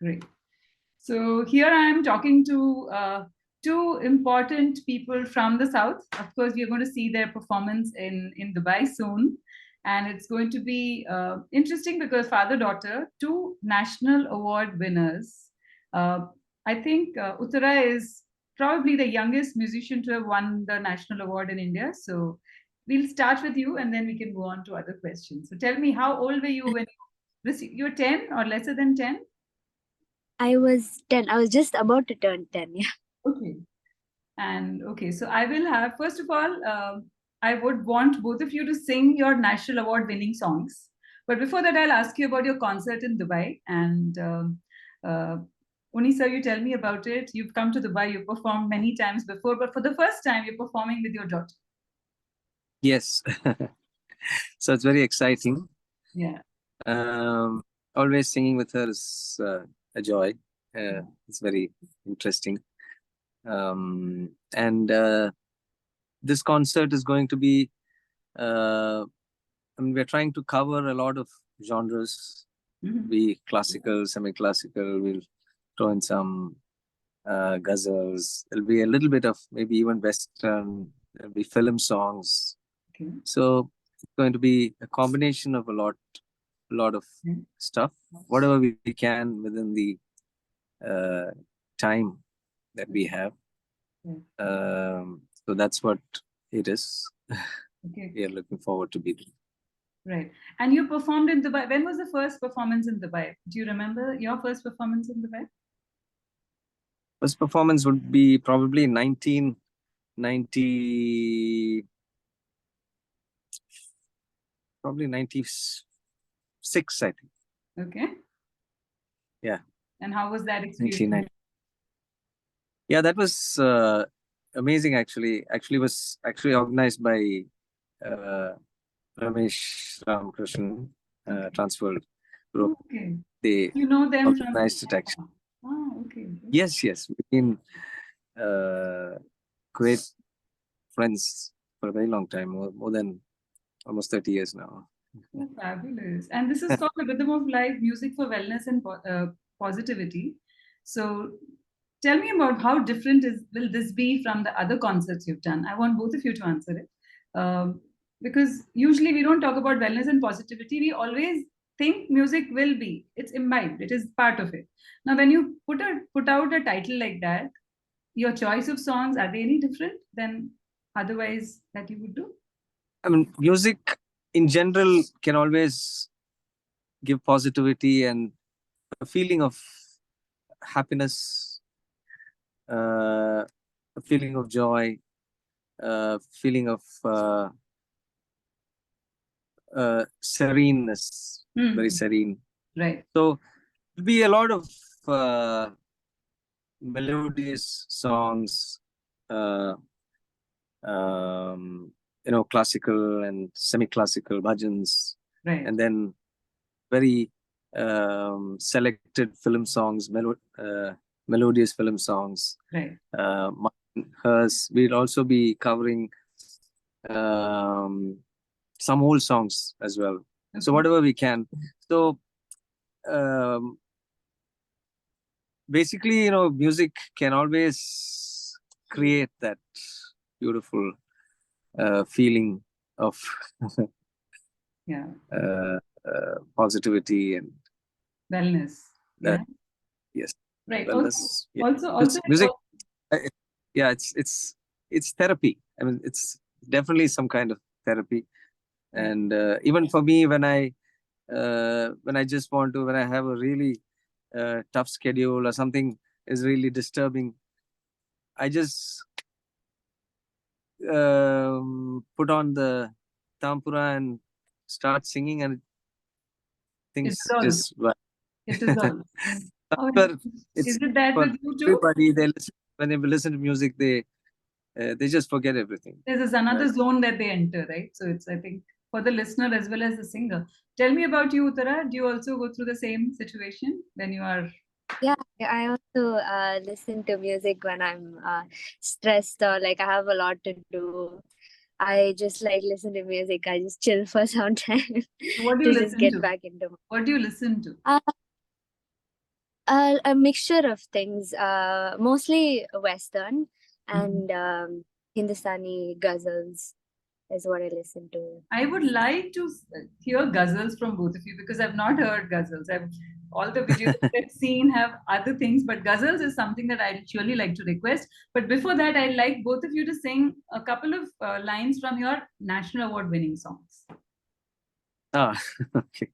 Great. So here I am talking to two important people from the South. Of course, you're going to see their performance in Dubai soon. And it's going to be interesting because father-daughter, two national award winners. Uh, I think Uthara is probably the youngest musician to have won the national award in India. So we'll start with you and then we can go on to other questions. So tell me, how old were you when you were 10 or lesser than 10? I was 10. I was just about to turn 10. Yeah. Okay. And okay, so I will have, first of all, I would want both of you to sing your national award winning songs. But before that, I'll ask you about your concert in Dubai. And Uni sir, you tell me about it. You've come to Dubai, you've performed many times before, but for the first time, you're performing with your daughter. Yes. So it's very exciting. Yeah. Always singing with her is a joy. It's very interesting. And this concert is going to be, I mean, we're trying to cover a lot of genres, be classical, semi-classical. We'll throw in some ghazals. There'll be a little bit of maybe even Western. There'll be film songs. Okay. So it's going to be a combination of a lot of stuff, whatever we can within the time that we have. So that's what it is. Okay. We are looking forward to be there. Right. And you performed in Dubai. When was the first performance in Dubai? Do you remember your first performance in Dubai? First performance would be probably 1990, probably 96, I think. Okay. Yeah. And how was that experience? Yeah, that was amazing. Actually, was organized by Ramkrishnan, Transworld Group. Okay. They You know them organized it actually. Oh, okay. Yes. We've been great friends for a very long time, more than almost 30 years now. Oh, fabulous. And this is called a rhythm of life, music for wellness and positivity. So tell me about how different will this be from the other concerts you've done? I want both of you to answer it. Because usually we don't talk about wellness and positivity. We always think music will be. It's imbibed. It is part of it. Now, when you put out a title like that, your choice of songs, are they any different than otherwise that you would do? I mean, music in general can always give positivity and a feeling of happiness, a feeling of joy, feeling of sereneness, very serene. Right. So it'll be a lot of melodious songs, classical and semi-classical bhajans, right. And then very selected film songs, melodious film songs. Right. Hers. We'll also be covering some old songs as well. Okay. So whatever we can. So basically, music can always create that beautiful feeling of positivity and wellness. That, yes. Right. Wellness. Also, music. Yeah, it's therapy. I mean, it's definitely some kind of therapy. And even for me, when I just want to, when I have a really tough schedule or something is really disturbing, I just put on the tampura and start singing, and things just. It is all. Is it that with you too? Everybody, when they listen to music, they just forget everything. There's another zone that they enter, right? So it's, I think, for the listener as well as the singer. Tell me about you, Uthara. Do you also go through the same situation when you are? Yeah, I also listen to music when I'm stressed or like I have a lot to do. I just like listen to music. I just chill for some time. What do you listen just get back into. What do you listen to? A mixture of things, mostly Western and Hindustani ghazals is what I listen to. I would like to hear ghazals from both of you because I've not heard ghazals. All the videos I've seen have other things, but ghazals is something that I'd surely like to request. But before that, I'd like both of you to sing a couple of lines from your National Award winning songs. Okay.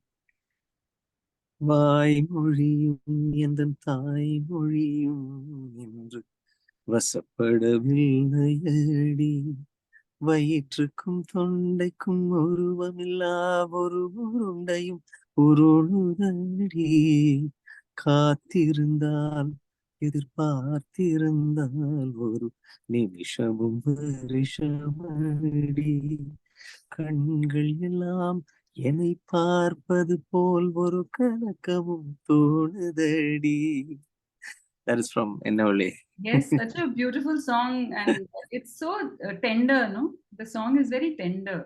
வாய்மொழியும் எந்தன் தாய்மொழியும் என்று வசப்படவில்லையடி வயிற்றுக்கும் தொண்டைக்கும் உருவமில்லா ஒரு உருண்டையும் உருளுதடி காத்திருந்தால் எதிர்பார்த்திருந்தால் ஒரு நிமிஷமும் வருஷமடி கண்கள் எல்லாம் என்னை பார்ப்பது போல் ஒரு கலக்கமும் தோணுதடி. That is from Ennavale. Yes, such a beautiful song, and it's so tender, no? The song is very tender,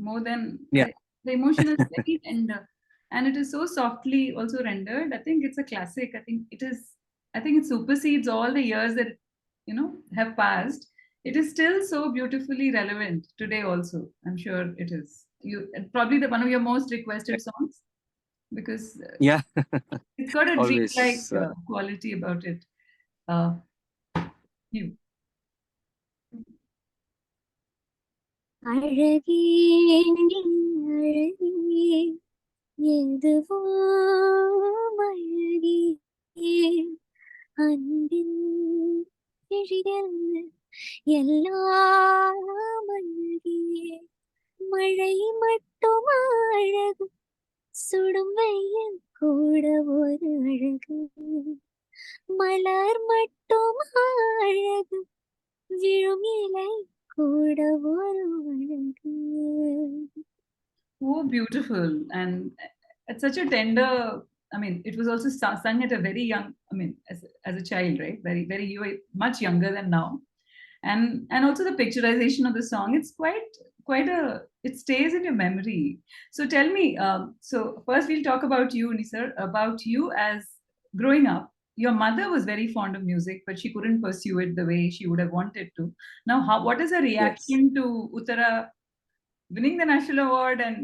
more than the emotion is very tender, and it is so softly also rendered. I think it's a classic. I think it supersedes all the years that have passed. It is still so beautifully relevant today also. I'm sure it is. Probably one of your most requested songs because it's got a dreamlike quality about it. You. அழகே அழகே எதுவோ அழகே அன்பின் விழிகள் எல்லாம் அழகே மழை மட்டும் அழகு சுடும் வெயில் கூட ஒரு அழகு மலர் மட்டும் அழகு விழும் இலை கூட ஒரு அழகு. Oh, beautiful. And it's such a tender, I mean, it was also sung at a very young, I mean, as a child, right? Very, very, you were much younger than now. And also the picturization of the song, it's it stays in your memory. So tell me, so first we'll talk about you, Nisar, about you as growing up. Your mother was very fond of music, but she couldn't pursue it the way she would have wanted to. Now, what is her reaction to Uthara winning the National Award and,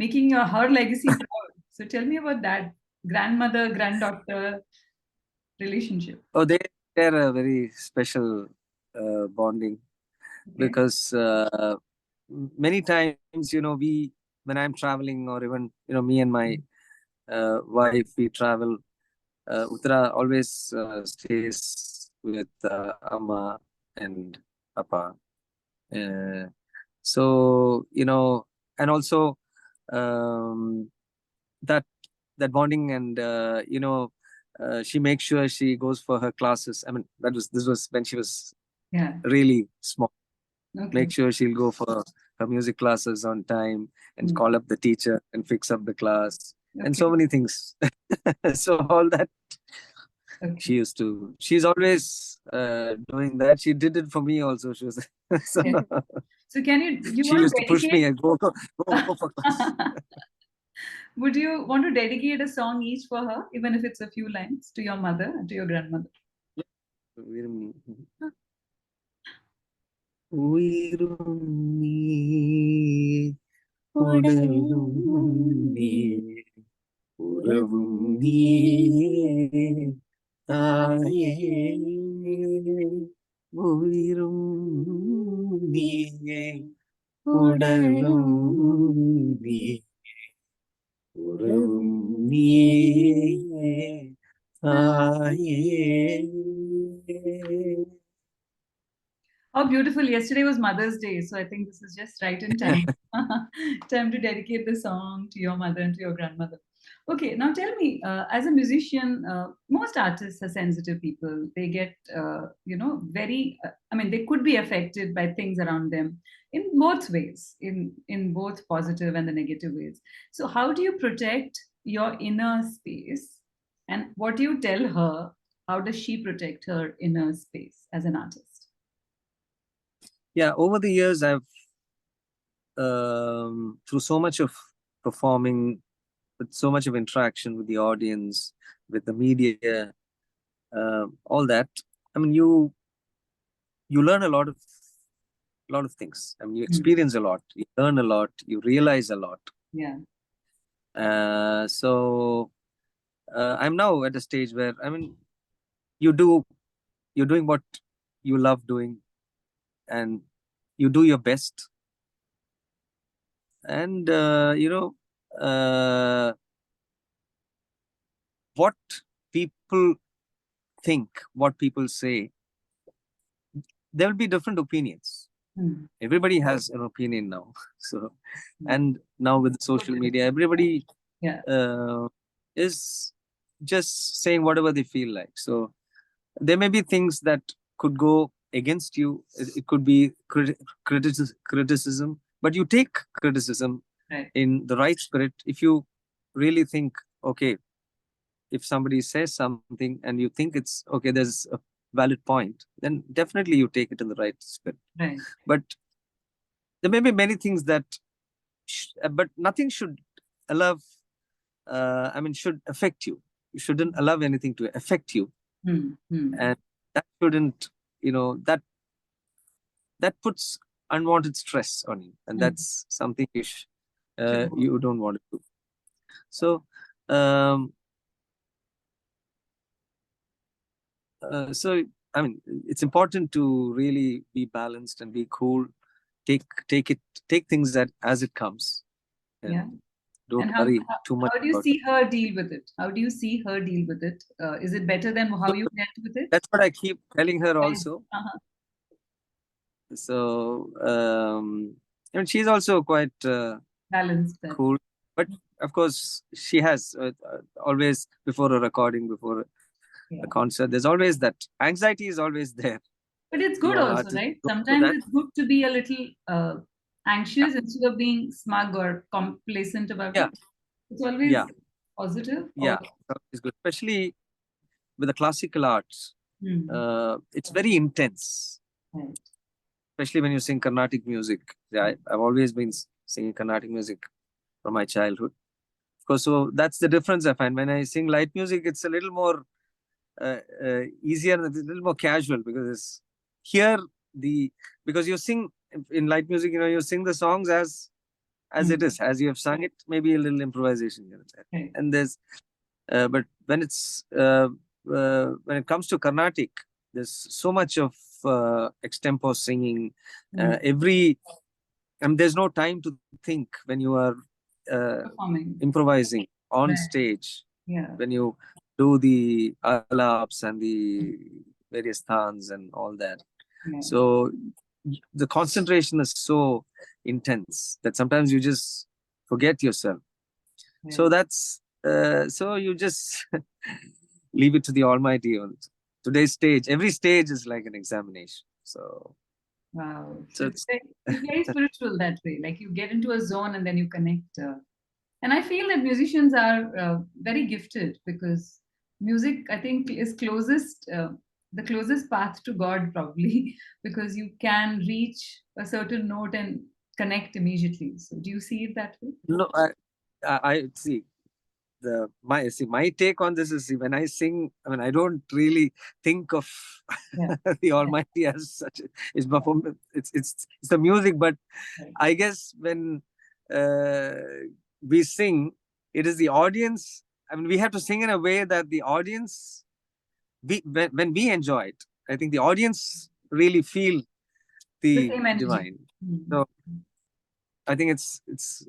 making her legacy proud? So tell me about that grandmother, granddaughter relationship. Oh, they're a very special bonding because many times, when I'm traveling or even, me and my wife, we travel, Uthara always stays with Amma and Appa. So, and also that bonding and, she makes sure she goes for her classes. I mean, this was when she was really small. Make sure she'll go for her music classes on time and call up the teacher and fix up the class and so many things. So all that she's always doing that. She did it for me also. She was so can she used to push me and go for class. Would you want to dedicate a song each for her, even if it's a few lines, to your mother and to your grandmother? உயிரும் நீ உடலும் நீ உறவும் நீ தாயே உயிரும் நீயே உடலும் நீ உறவும் நீயே தாயே. How beautiful. Yesterday was Mother's Day, so I think this is just right in time. Time to dedicate the song to your mother and to your grandmother. Okay, now tell me, as a musician, most artists are sensitive people. They get, very, they could be affected by things around them in both ways, in both positive and the negative ways. So how do you protect your inner space? And what do you tell her? How does she protect her inner space as an artist? Yeah, over the years, I've, through so much of performing with so much of interaction with the audience, with the media, all that. I mean, you learn a lot of things. I mean, you experience a lot, you learn a lot, you realize a lot. Yeah. So I'm now at a stage where, I mean, you're doing what you love doing, and you do your best. And what people think, what people say, there will be different opinions. Everybody has an opinion now. So, and now with social media, everybody is just saying whatever they feel like. So there may be things that could go against you. It could be criticism, but you take criticism in the right spirit. If you really think, okay, if somebody says something and you think it's okay, there's a valid point, then definitely you take it in the right spirit. Right. But there may be many things that, but nothing should should affect you. You shouldn't allow anything to affect you. And that shouldn't, that puts unwanted stress on you. And that's something you don't want to do. So, I mean, it's important to really be balanced and be cool. Take things as it comes. And don't worry too much. How do you see her deal with it? How do you see her deal with it? Is it better than how you dealt with it? That's what I keep telling her also. So, and she's also quite balanced, cool. But of course, she has always, before a recording, before a concert, there's always that anxiety is always there. But it's good also, right? Sometimes it's good to be a little anxious instead of being smug or complacent about it. It's always positive. Yeah, it's good, especially with the classical arts. It's very intense. Right. Especially when you sing Carnatic music. I've always been singing Carnatic music from my childhood. Of course, so that's the difference I find. When I sing light music, it's a little more easier and a little more casual, because because you sing in light music, you sing the songs as it is, as you have sung it, maybe a little improvisation here and there. And there's, but when it's when it comes to Carnatic, there's so much of extempore singing. There's no time to think when you are improvising on stage. When you do the alaps and the various thans and all that. So the concentration is so intense that sometimes you just forget yourself. So that's so you just leave it to the Almighty. On today's stage, every stage is like an examination. So wow, so it's very spiritual that way. Like you get into a zone and then you connect. And I feel that musicians are very gifted, because music, I think, is the closest path to God, probably, because you can reach a certain note and connect immediately. So do you see it that way? No, I see. My take on this is, when I sing, I mean, I don't really think of the Almighty as such. It's performance. It's the music, but I guess when we sing, it is the audience. I mean, we have to sing in a way that the audience, when we enjoy it, I think the audience really feel the divine. So I think it's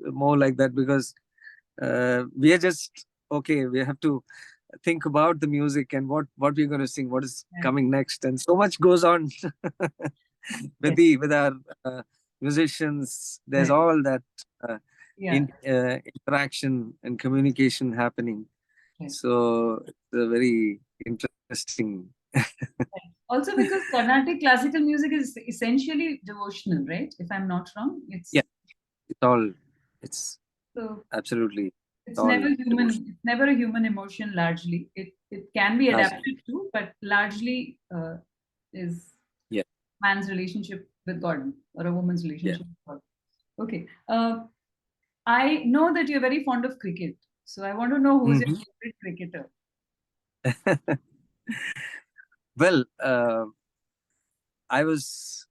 more like that, because we are just, okay, we have to think about the music and what we're going to sing, what is coming next, and so much goes on with our musicians. There's all that interaction and communication happening. So it's a very interesting. Also, because Carnatic classical music is essentially devotional, right? If I'm not wrong, it's so absolutely. It's never human. It's never a human emotion. Largely, it can be adapted to, but largely is man's relationship with God, or a woman's relationship with God. Okay. I know that you're very fond of cricket. So I want to know who's your Mhm. favorite cricketer. Well, I was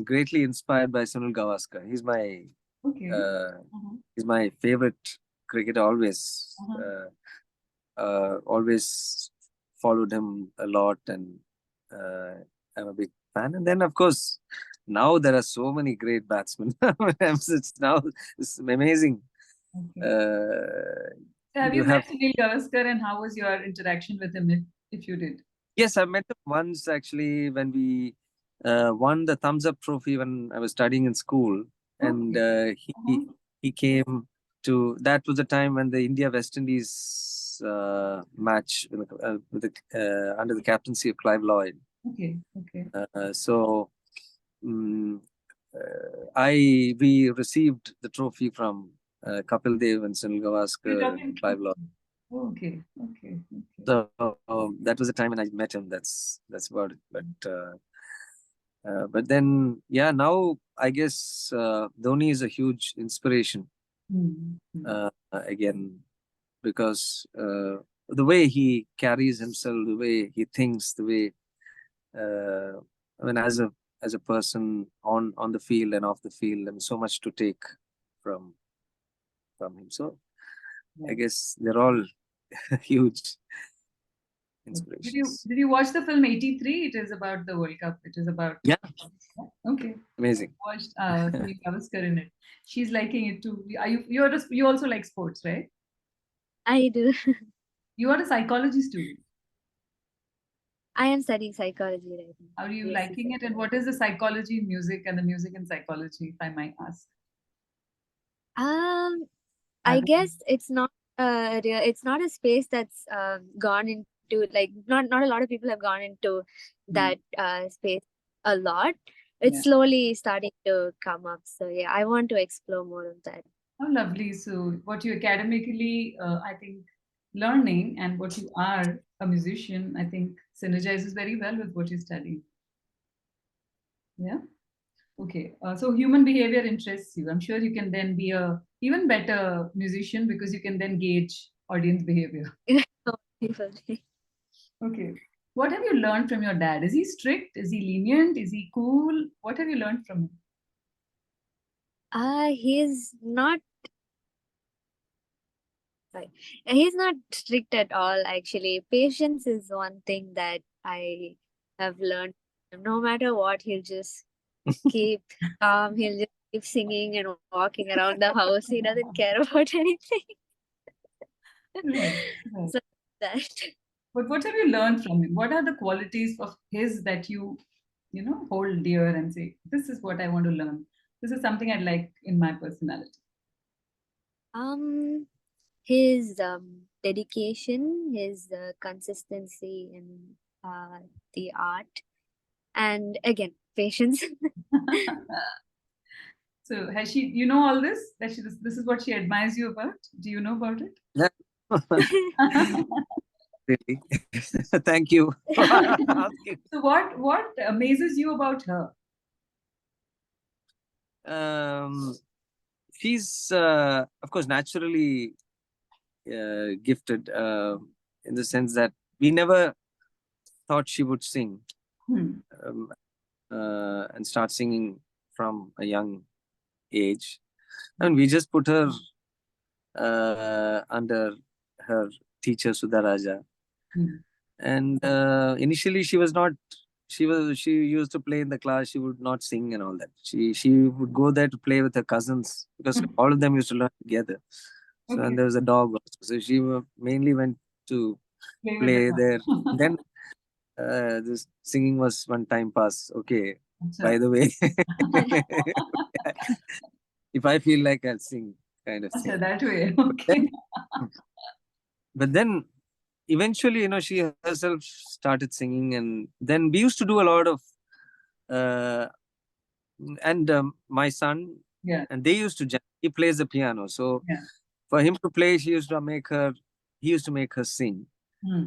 greatly inspired by Sunil Gavaskar. Okay. He's my favorite cricketer always. Always followed him a lot, and I'm a big fan. And then, of course, now there are so many great batsmen. It's amazing. Okay. Uh, Have you you met have Sunil Gavaskar, and how was your interaction with him, if you did? Yes, I met him once actually when we won the Thumbs Up Trophy when I was studying in school, and Okay. he came to. That was the time when the India West Indies match under the captaincy of Clive Lloyd. Okay. Okay. So um, we received the trophy from Kapil Dev and Sunil You're Gavaskar and talking. Clive Lloyd. Okay. Okay. Okay. So that was the time when I met him. That's about it. But then, yeah, now I guess Dhoni is a huge inspiration again, because the way he carries himself, the way he thinks, the way as a person on the field and off the field, and so much to take from him. So I guess they're all huge inspirations. Did you watch the film 83? It is about the World Cup. It is about. Yeah. Okay. Amazing. Watched Sunil Gavaskar in it. She's liking it too. You also like sports, right? I do. You are a psychology student. I am studying psychology right now. How are you BSc liking it? And what is the psychology in music and the music in psychology, if I might ask? I guess it's not it's not a space that's gone into, like, not a lot of people have gone into that space a lot. It's slowly starting to come up. So yeah, I want to explore more of that. Oh, lovely. So what you academically, I think, learning and what you are, a musician, I think synergizes very well with what you study. Yeah. Okay. So human behavior interests you. I'm sure you can then be a even better musician because you can then gauge audience behavior. Okay. What have you learned from your dad? Is he strict? Is he lenient? Is he cool? What have you learned from him? He's not he's not strict at all, actually. Patience is one thing that I have learned. No matter what, he'll just keep calm. He'll just keep singing and walking around the house. He doesn't care about anything. Right. So that. But what have you learned from him? What are the qualities of his that you hold dear and say, this is what I want to learn. This is something I'd like in my personality. His dedication, his consistency in the art, and again, patience. So has she, you know all this? That this is what she admires you about? Do you know about it? Yeah. Really? Thank you for asking. So what amazes you about her? She's of course naturally gifted, in the sense that we never thought she would sing and start singing from a young age. And we just put her under her teacher Sudha Raja. And initially she used to play in the class. She would not sing and all that. She would go there to play with her cousins because all of them used to learn together. So and there was a dog also. So she mainly went to play there. Then this singing was one time pass. Okay. By the way, if I feel like I'll sing, kind of thing. That way. Okay. But then eventually, she herself started singing, and then we used to do a lot of my son, and they used to jam. He plays the piano, so for him to play, he used to make her sing.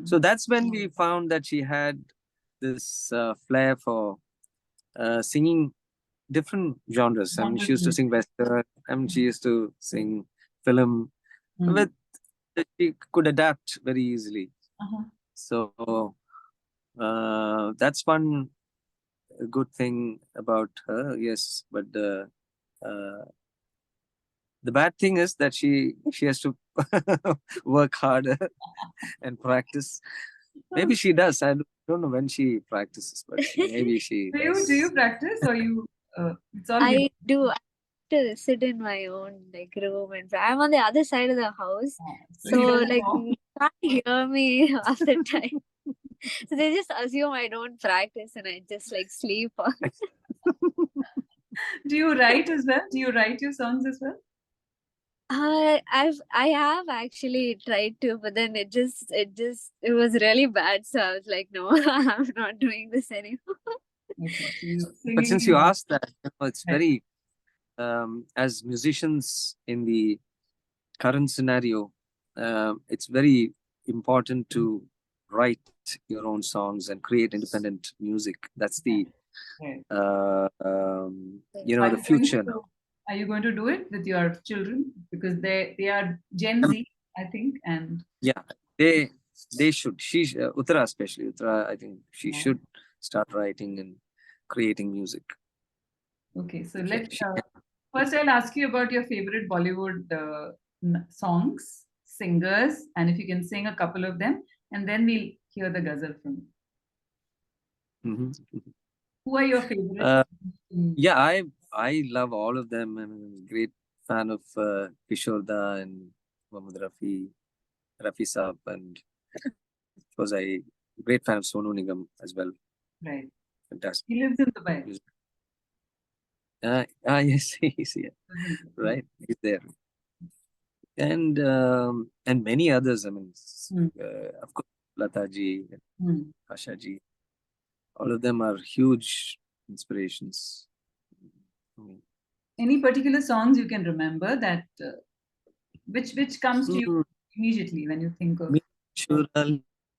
So that's when we found that she had this flair for singing different genres. I mean, she used to sing Western, she used to sing film, with she could adapt very easily. So that's one good thing about her. Yes, but the bad thing is that she has to work harder and practice. Maybe she does. I don't know when she practices, but maybe she does. Do you practice, or you? It's all I do. I have to sit in my own room and I'm on the other side of the house, so you can't hear me half the time. So they just assume I don't practice and I just sleep on. Do you write as well? Do you write your songs as well? I have actually tried to, but then it was really bad. So I was like, no, I'm not doing this anymore. But since you asked that, it's very as musicians in the current scenario, it's very important to write your own songs and create independent music. That's the the future now. Are you going to do it with your children, because they are Gen Z, I think, and yeah, they should. Uthara especially. Uthara, I think she should start writing and creating music. Okay, so let's first I'll ask you about your favorite Bollywood songs, singers, and if you can sing a couple of them, and then we'll hear the ghazal from you. Who are your favorites? Yeah, I love all of them. I'm a great fan of Kishore Da and Mohammed Rafi Saab, and of course I great fan of Sonu Nigam as well. Right. Fantastic. He lives in Dubai. Yes, he's here. Right, he's there. And many others. I mean, of course, Lata ji, Asha ji. All of them are huge inspirations. Any particular songs you can remember that which comes to you immediately when you think of? चुरा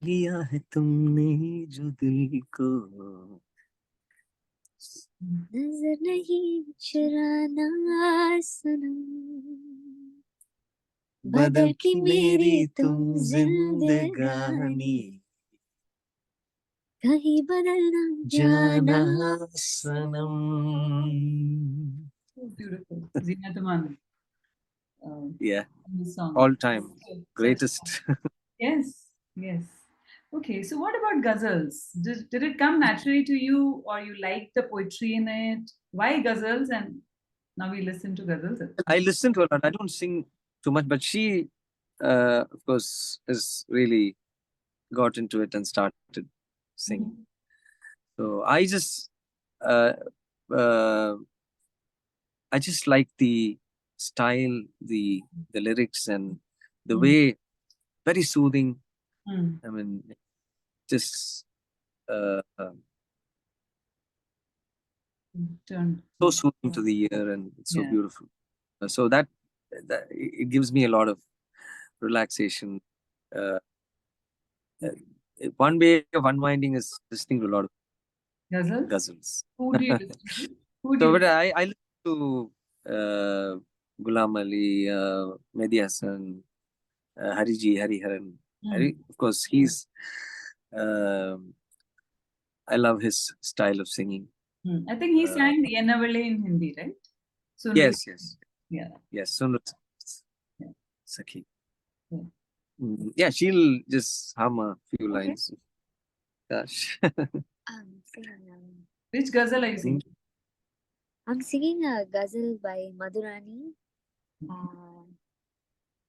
लिया है तुमने जो दिल को, नजर नहीं चुराना सनम, बदल की मेरी तुम जिंदगानी, कहीं बदलना जाना सनम. So beautiful. Zina Taman. Yeah, all time greatest. Yes. Okay, so what about ghazals? Did it come naturally to you, or you like the poetry in it? Why ghazals? And now we listen to ghazals. I listen to a lot. I don't sing too much, but she, of course, has really got into it and started singing. So I just like the style, the lyrics, and the way, very soothing. I mean, just so soothing to the ear, and it's so beautiful. So that it gives me a lot of relaxation. One way of unwinding is listening to a lot of ghazals. Who do you listen to? So, but I listen to Ghulam Ali, Mehdi Hassan, Hariharan. Of course, he's. I love his style of singing. I think he sang Yenavale in Hindi, right? Yes. Yeah. Yes, Sunru Sakhi. Yeah, she'll just hum a few lines. Gosh. Which ghazal are you singing? I'm singing a ghazal by Madhurani.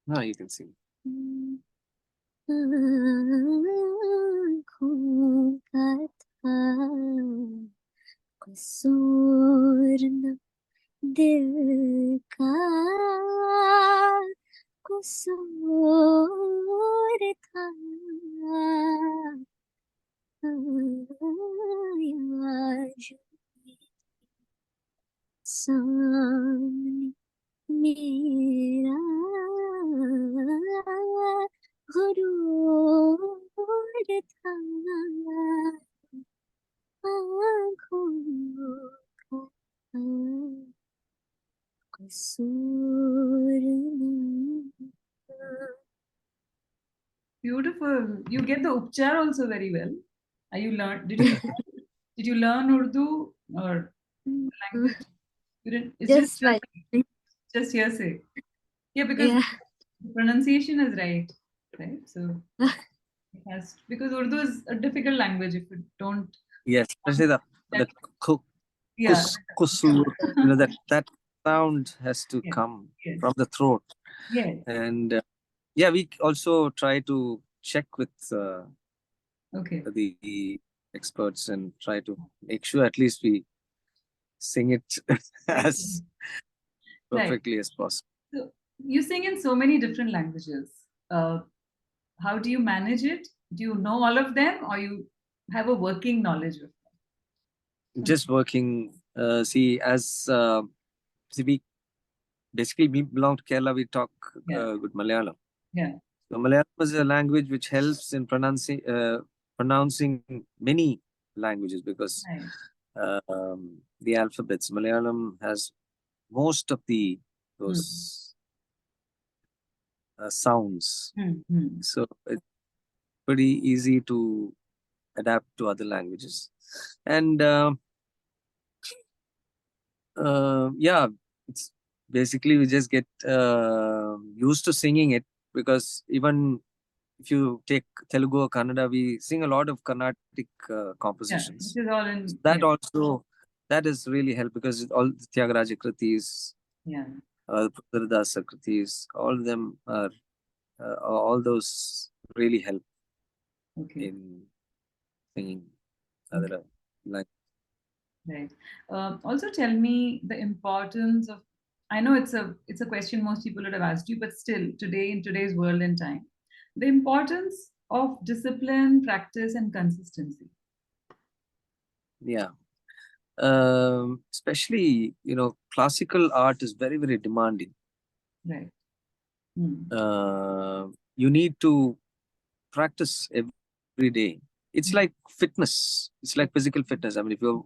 No, you can sing. कसूर न दिल का कसूर था, सामने मेरा गुरूर था, आँखों का कसूर न Beautiful. You get the upchar also very well. Are you learn? Did you learn Urdu or language? You didn't. It's Just by just hearsay. Yeah, because yeah. the pronunciation is right, right? So it has, because Urdu is a difficult language if you don't. Yes, especially the Yeah. kusur, that sound has to Yes. come Yes. from the throat. Yes. And yeah, we also try to check with Okay. the experts and try to make sure at least we sing it as perfectly as possible. So you sing in so many different languages. How do you manage it? Do you know all of them, or you have a working knowledge of them? Just working. See, we basically we belong to Kerala. We talk good Malayalam. Yeah. So Malayalam is a language which helps in pronouncing many languages, because the alphabets. Malayalam has most of those sounds. So it's pretty easy to adapt to other languages. And yeah, it's basically we just get used to singing it, because even if you take Telugu or Kannada, we sing a lot of Carnatic compositions. Yeah, all in, that also, that has really helped, because all the Tyagaraja Kritis, Puttaradasa Kritis, all of them are, all those really help in singing other languages. Right. Also tell me the importance of, I know it's a question most people would have asked you, but still today, in today's world and time, the importance of discipline, practice, and consistency. Yeah. Especially, classical art is very, very demanding. Right. You need to practice every day. It's like fitness. It's like physical fitness. I mean, if you're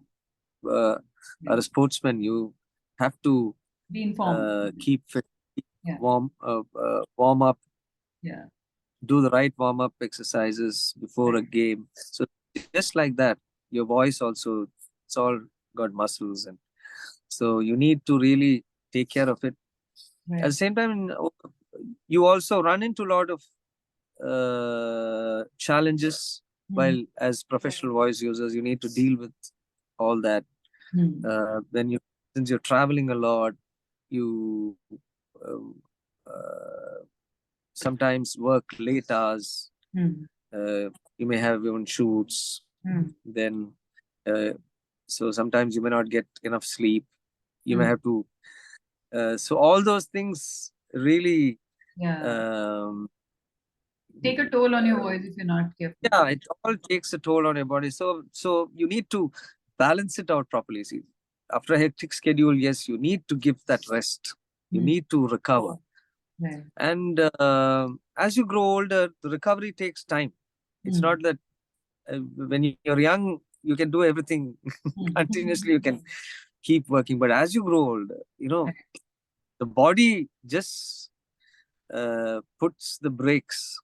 are a sportsman, you have to be informed, keep fit, warm up, do the right warm-up exercises before a game. So just like that, your voice also, it's all got muscles, and so you need to really take care of it. At the same time, you also run into a lot of challenges while, as professional voice users, you need to deal with all that. Since you're traveling a lot, you sometimes work late hours. You may have even shoots. Then, so sometimes you may not get enough sleep. You may have to. So all those things really take a toll on your voice if you're not careful. Yeah, it all takes a toll on your body. So you need to balance it out properly. See, after a hectic schedule, yes, you need to give that rest. You need to recover. And as you grow older, the recovery takes time. It's not that when you're young, you can do everything continuously. You can keep working. But as you grow older, the body just puts the brakes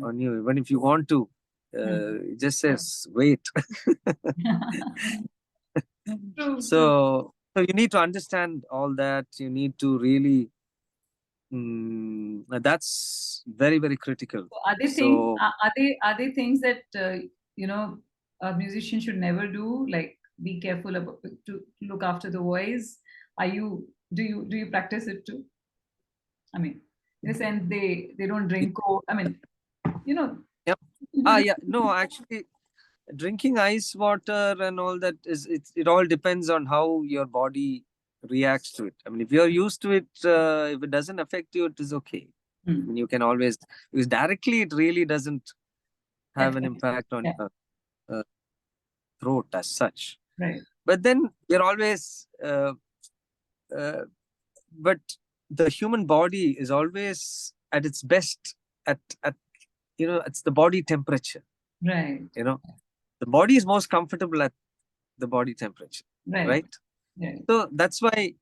on you. Even if you want to, it just says, wait. So you need to understand all that. You need to really, that's very, very critical. So are they things that a musician should never do? Like, be careful about to look after the voice. Do you practice it too? I mean, in a sense, they don't drink coke. I mean, Yep. Yeah. No, actually, drinking ice water and all that it all depends on how your body reacts to it. I mean, if you're used to it, if it doesn't affect you, it is okay. I mean, you can always, because directly it really doesn't have an impact on your throat as such. Right. But then you're always, but the human body is always at its best at it's the body temperature. Right. The body is most comfortable at the body temperature. Right. So that's why,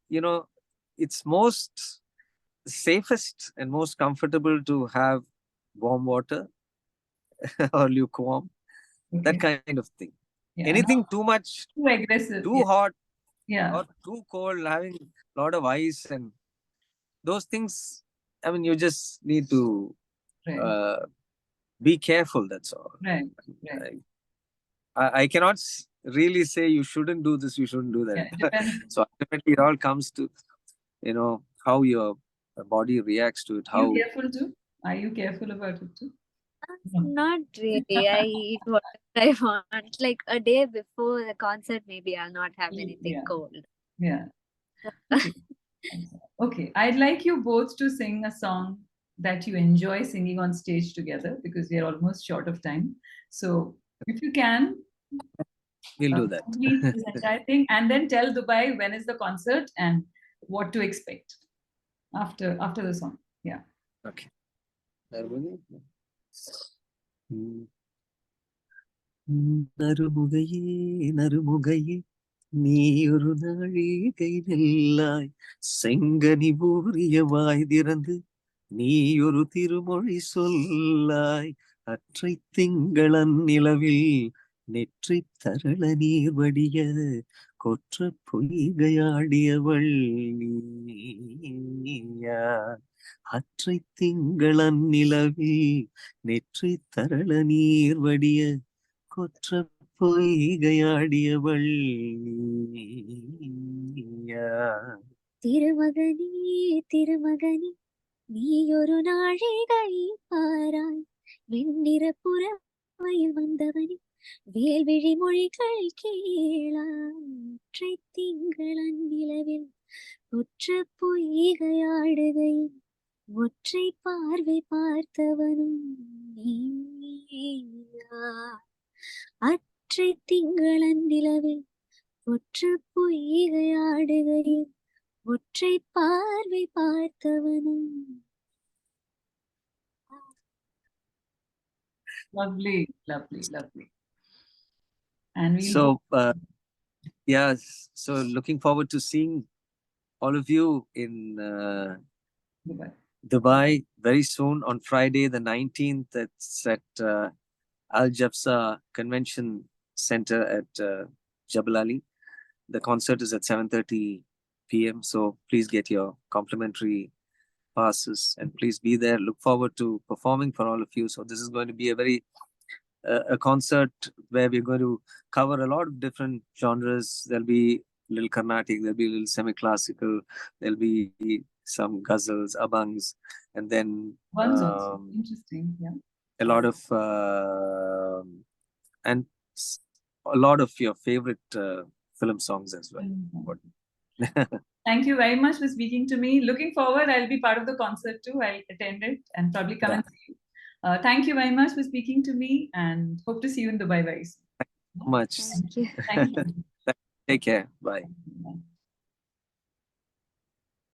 it's most safest and most comfortable to have warm water or lukewarm, that kind of thing. Yeah, Anything not too much, too aggressive. too hot, Yeah. or too cold, having a lot of ice and those things, I mean, you just need to Right. be careful, that's all. Right. Right. I cannot really say you shouldn't do this, you shouldn't do that. Yeah, it depends. So ultimately it all comes to, how your body reacts to it. Are you How careful too? Are you careful about it too? No. Not really. I eat whatever I want. Like a day before the concert, maybe I'll not have anything Yeah. cold. Yeah. Okay. Okay. I'd like you both to sing a song that you enjoy singing on stage together, because we are almost short of time. So if you can, we'll do that. complete this entire thing, and then tell Dubai when is the concert and what to expect after the song. Yeah. Okay. நறுமுகையே நறுமுகையே நீ ஒரு நாழிகை நெல்லாய் செங்கனி ஊறிய வாய் திறந்து நீ ஒரு திருமொழி சொல்லாய் அற்றை திங்களன் நிலவில் நெற்றி தரள நீர் வடிய கொற்ற பொய்கையாடியவள் நீயா அற்றை திங்களன் நிலவில் நெற்றி தரள நீர் வடிய கொற்ற பொய்கையாடியவள் நீயா. திருமகனே திருமகனே நீ ஒரு நாழிகை பாராய் வெண்ணிற புறமையில் வந்தவனே வேல்விழி மொழிகள் கேளாய் திங்களன் நிலவில் ஒற்ற பொய்கையாடுகையில் ஒற்றை பார்வை பார்த்தவனும் நீயா அற்றை திங்களன் நிலவில் ஒற்ற பொய்கையாடுகையில் ஒற்றை பார்வை பார்த்தவனும். Lovely, lovely, lovely. And we'll so so looking forward to seeing all of you in Dubai very soon on Friday the 19th. It's at Jaffa Convention Centre at Jebel Ali. The concert is at 7:30 p.m. So please get your complimentary passes and please be there. Look forward to performing for all of you. So this is going to be a very a concert where we're going to cover a lot of different genres. There'll be a little Carnatic, there'll be a little semi-classical, there'll be some ghazals, abangs, and then interesting, yeah. A lot of and a lot of your favorite film songs as well. Thank you very much for speaking to me. Looking forward, I'll be part of the concert too. I'll attend it and probably come and see you. Thank you very much for speaking to me, and hope to see you in Dubai very soon. Thank you so much. Thank you. Thank you. Take care. Bye. Bye.